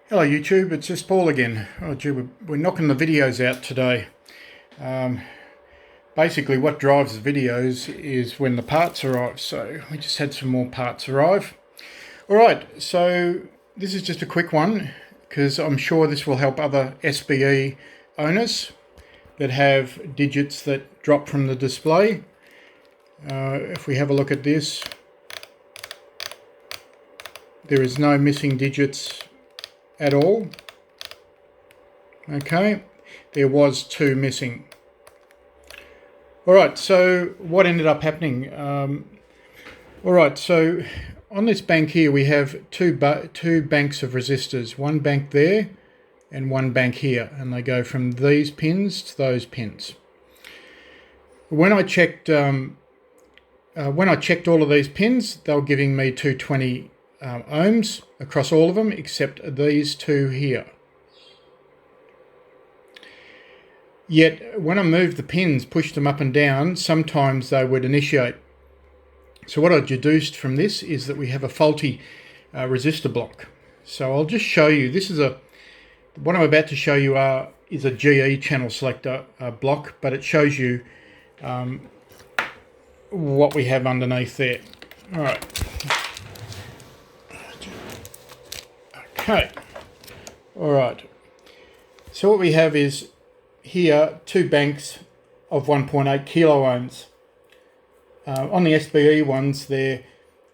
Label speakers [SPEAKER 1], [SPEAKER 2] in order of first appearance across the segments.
[SPEAKER 1] Hello YouTube, it's just Paul again. Oh gee, we're knocking the videos out today. Basically what drives the videos is when the parts arrive, so we just had some more parts arrive. Alright, so this is just a quick one because I'm sure this will help other SBE owners that have digits that drop from the display. If we have a look at this, there is no missing digits at all. Okay, there was 2 missing. Alright, so what ended up happening? Alright, so on this bank here we have two banks of resistors, one bank there and one bank here, and they go from these pins to those pins. When I checked all of these pins, they were giving me 220 ohms across all of them except these two here. Yet when I moved the pins, pushed them up and down, sometimes they would initiate. So what I deduced from this is that we have a faulty resistor block. So I'll just show you. This is what I'm about to show you is a GE channel selector block, but it shows you what we have underneath there. All right. Okay. All right. So what we have is here 2 banks of 1.8 kilo ohms. On the SBE ones, they're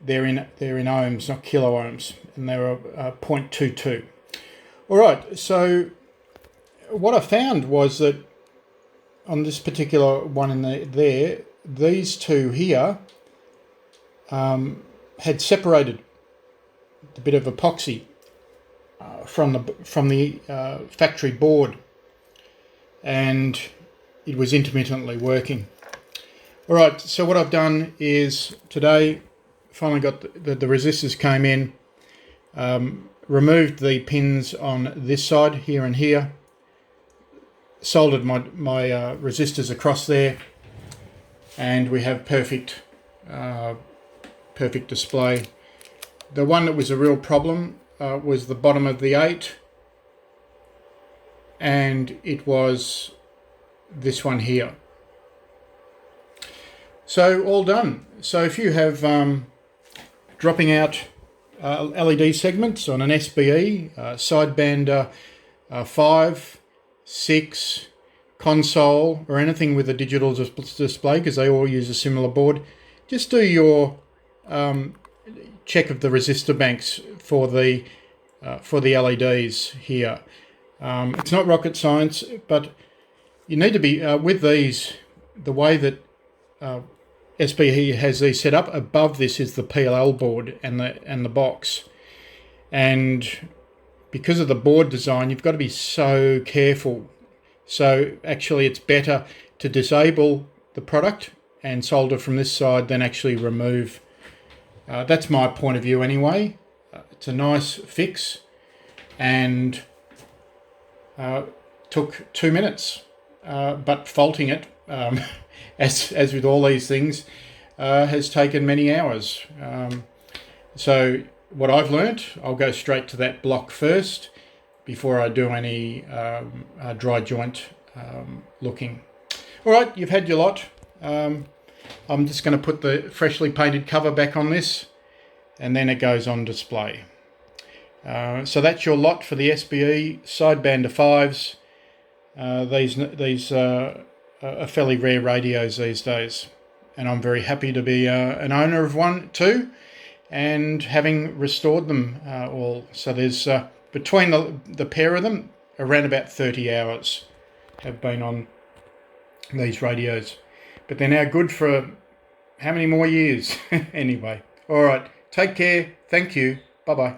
[SPEAKER 1] in ohms, not kilo ohms, and they're 0.22. All right. So what I found was that on this particular one in there, these two here had separated a bit of epoxy from the factory board, and it was intermittently working. All right, so what I've done is today finally got the resistors came in, removed the pins on this side here and here, soldered my resistors across there, and we have perfect display. The one that was a real problem was the bottom of the 8, and it was this one here. So all done. So if you have dropping out LED segments on an SBE, Sidebander 5, 6, console, or anything with a digital display, because they all use a similar board, just do your check of the resistor banks for the LEDs here. It's not rocket science, but you need to be with these. The way that SBE has these set up, above this is the PLL board and the box, and because of the board design, you've got to be so careful. So actually, it's better to disable the product and solder from this side than actually remove. That's my point of view anyway. It's a nice fix, and took 2 minutes, but faulting it, as with all these things, has taken many hours. So what I've learnt, I'll go straight to that block first before I do any dry joint looking. All right, you've had your lot. I'm just going to put the freshly painted cover back on this, and then it goes on display. So that's your lot for the SBE Sidebander 5s. These are fairly rare radios these days, and I'm very happy to be an owner of one too, and having restored them all. So there's between the pair of them, around about 30 hours have been on these radios, but they're now good for how many more years? Anyway, all right, take care, thank you, bye bye.